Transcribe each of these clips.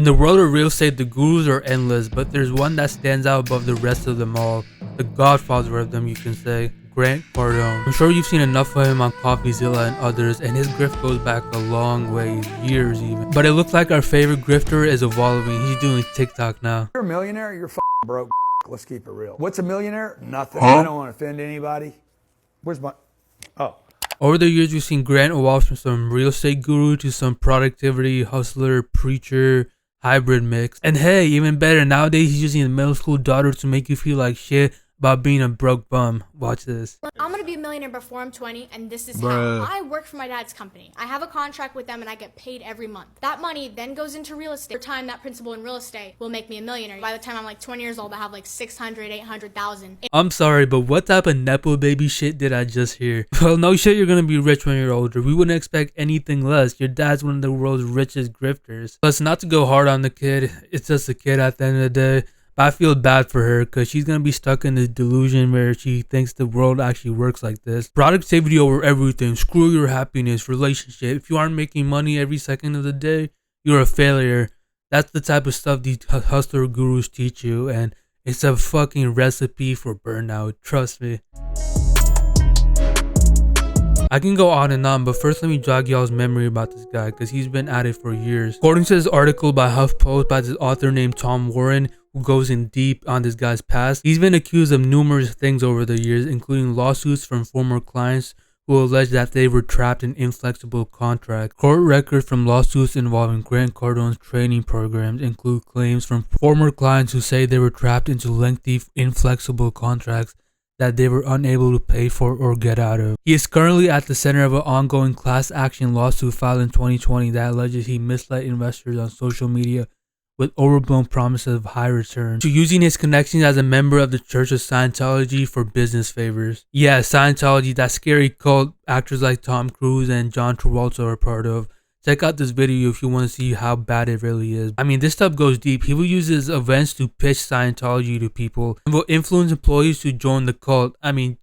In the world of real estate, the gurus are endless, but there's one that stands out above the rest of them all. The godfather of them, you can say, Grant Cardone. I'm sure you've seen enough of him on CoffeeZilla and others, and his grift goes back a long way, years even. But it looks like our favorite grifter is evolving. He's doing TikTok now. You're a millionaire, you're f***ing broke. Let's keep it real. What's a millionaire? Nothing. I don't want to offend anybody. Where's my... Oh. Over the years, we've seen Grant evolve from some real estate guru to some productivity hustler, preacher, hybrid mix. And hey, even better, nowadays he's using his middle school daughter to make you feel like shit about being a broke bum. Watch this. I'm gonna be a millionaire before I'm 20, and this is how. I work for my dad's company. I have a contract with them and I get paid every month. That money then goes into real estate. Over time, that principal in real estate will make me a millionaire. By the time I'm like 20 years old, I have like 600, 800,000. I'm sorry, but what type of nepo baby shit did I just hear? Well, no shit, you're gonna be rich when you're older. We wouldn't expect anything less. Your dad's one of the world's richest grifters. Plus, not to go hard on the kid, it's just a kid at the end of the day. I feel bad for her because she's going to be stuck in this delusion where she thinks the world actually works like this. Productivity over everything. Screw your happiness, relationship. If you aren't making money every second of the day, you're a failure. That's the type of stuff these hustler gurus teach you, and it's a fucking recipe for burnout. Trust me. I can go on and on, but first let me jog y'all's memory about this guy because he's been at it for years. According to this article by HuffPost by this author named Tom Warren, who goes in deep on this guy's past, he's been accused of numerous things over the years, including lawsuits from former clients who allege that they were trapped in inflexible contracts. Court records from lawsuits involving Grant Cardone's training programs include claims from former clients who say they were trapped into lengthy, inflexible contracts that they were unable to pay for or get out of. He is currently at the center of an ongoing class action lawsuit filed in 2020 that alleges he misled investors on social media with overblown promises of high returns, to using his connections as a member of the Church of Scientology for business favors. Yeah, Scientology, that scary cult actors like Tom Cruise and John Travolta are part of. Check out this video if you want to see how bad it really is. I mean, this stuff goes deep. He will use his events to pitch Scientology to people and will influence employees to join the cult,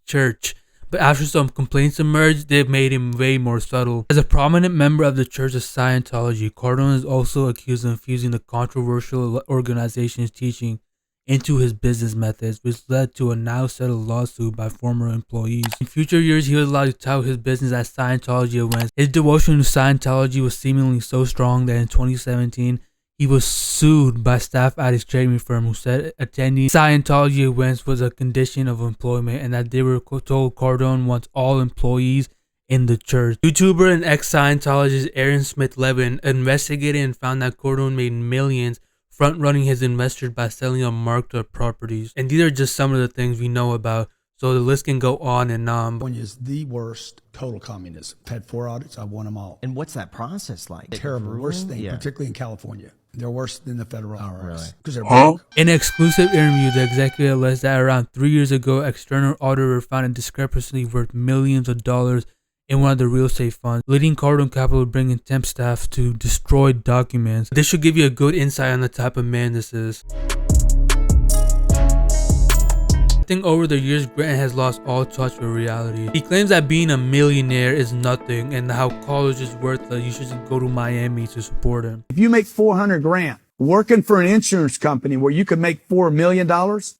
church. But after some complaints emerged, they've made him way more subtle. As a prominent member of the Church of Scientology, Cardone is also accused of infusing the controversial organization's teaching into his business methods, which led to a now settled lawsuit by former employees. In future years, he was allowed to tout his business at Scientology events. His devotion to Scientology was seemingly so strong that in 2017, he was sued by staff at his training firm who said attending Scientology events was a condition of employment and that they were told Cardone wants all employees in the church. YouTuber and ex-Scientologist Aaron Smith-Levin investigated and found that Cardone made millions front-running his investors by selling on marked-up properties. And these are just some of the things we know about, so the list can go on and on. California is the worst total communism. I've had 4 audits, I've won them all. And what's that process like? Terrible, worst thing, particularly in California. They're worse than the federal IRS because they're broke. In an exclusive interview, the executive alleged that around 3 years ago, external auditor found a discrepancy worth millions of dollars in one of the real estate funds, leading Cardone Capital to bring in temp staff to destroy documents. This should give you a good insight on the type of man this is. I think over the years, Grant has lost all touch with reality. He claims that being a millionaire is nothing and how college is worthless. You should just go to Miami to support him. If you make 400 grand working for an insurance company where you could make $4 million,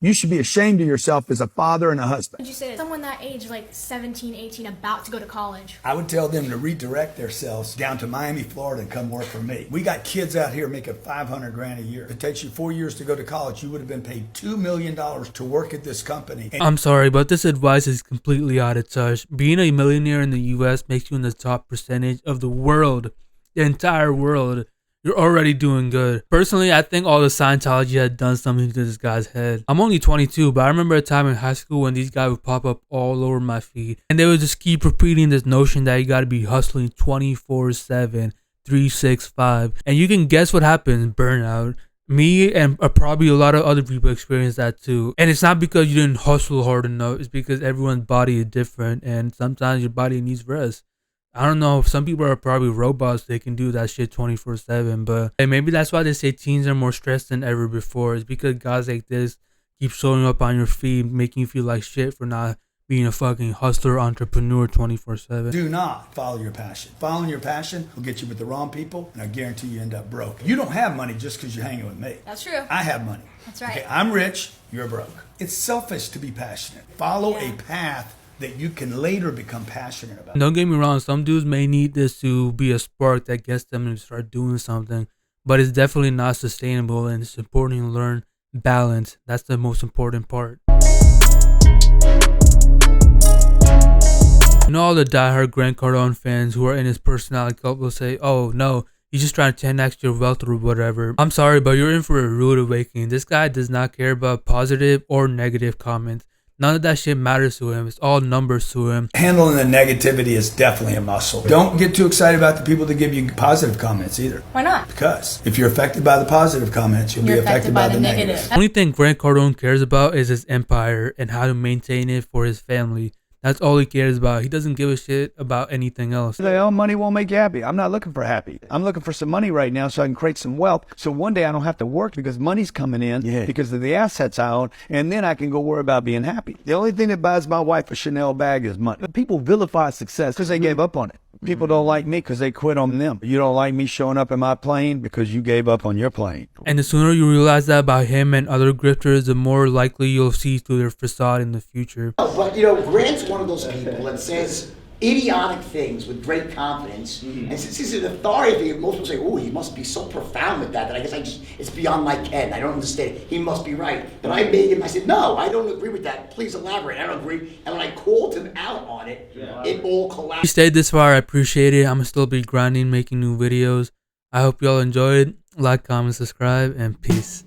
you should be ashamed of yourself as a father and a husband. Would you say to someone that age, like 17, 18, about to go to college? I would tell them to redirect themselves down to Miami, Florida and come work for me. We got kids out here making 500 grand a year. If it takes you 4 years to go to college, you would have been paid $2 million to work at this company. I'm sorry, but this advice is completely out of touch. Being a millionaire in the US makes you in the top percentage of the world, the entire world. You're already doing good. Personally, I think all the Scientology had done something to this guy's head. I'm only 22, but I remember a time in high school when these guys would pop up all over my feed. And they would just keep repeating this notion that you gotta be hustling 24/7, 365. And you can guess what happens, burnout. Me and probably a lot of other people experience that too. And it's not because you didn't hustle hard enough. It's because everyone's body is different. And sometimes your body needs rest. I don't know, some people are probably robots, they can do that shit 24/7, but maybe that's why they say teens are more stressed than ever before. It's because guys like this keep showing up on your feed, making you feel like shit for not being a fucking hustler, entrepreneur 24/7. Do not follow your passion. Following your passion will get you with the wrong people, and I guarantee you end up broke. You don't have money just because you're hanging with me. That's true. I have money. That's right. Okay, I'm rich, you're broke. It's selfish to be passionate. Follow a path that you can later become passionate about. Don't get me wrong, some dudes may need this to be a spark that gets them to start doing something, but it's definitely not sustainable, and it's important to learn balance. That's the most important part. You know, all the diehard Grant Cardone fans who are in his personality cult will say, oh no, he's just trying to 10x your wealth or whatever. I'm sorry, but you're in for a rude awakening. This guy does not care about positive or negative comments. None of that shit matters to him. It's all numbers to him. Handling the negativity is definitely a muscle. Don't get too excited about the people that give you positive comments either. Why not? Because if you're affected by the positive comments, you'll be affected by the negative. The only thing Grant Cardone cares about is his empire and how to maintain it for his family. That's all he cares about. He doesn't give a shit about anything else. Oh, money won't make you happy. I'm not looking for happy. I'm looking for some money right now so I can create some wealth. So one day I don't have to work because money's coming in because of the assets I own. And then I can go worry about being happy. The only thing that buys my wife a Chanel bag is money. People vilify success because they gave up on it. People don't like me because they quit on them. You don't like me showing up in my plane because you gave up on your plane. And the sooner you realize that about him and other grifters, the more likely you'll see through their facade in the future. But, you know, Grant's one of those people that says idiotic things with great confidence. And since he's an authority figure, most people say, oh, he must be so profound with that I guess it's beyond my ken. I don't understand. He must be right. But I made him, I said, no, I don't agree with that. Please elaborate. I don't agree. And when I called him out on it, it all collapsed. If you stayed this far, I appreciate it. I'm going to still be grinding, making new videos. I hope y'all enjoyed. Like, comment, subscribe, and peace.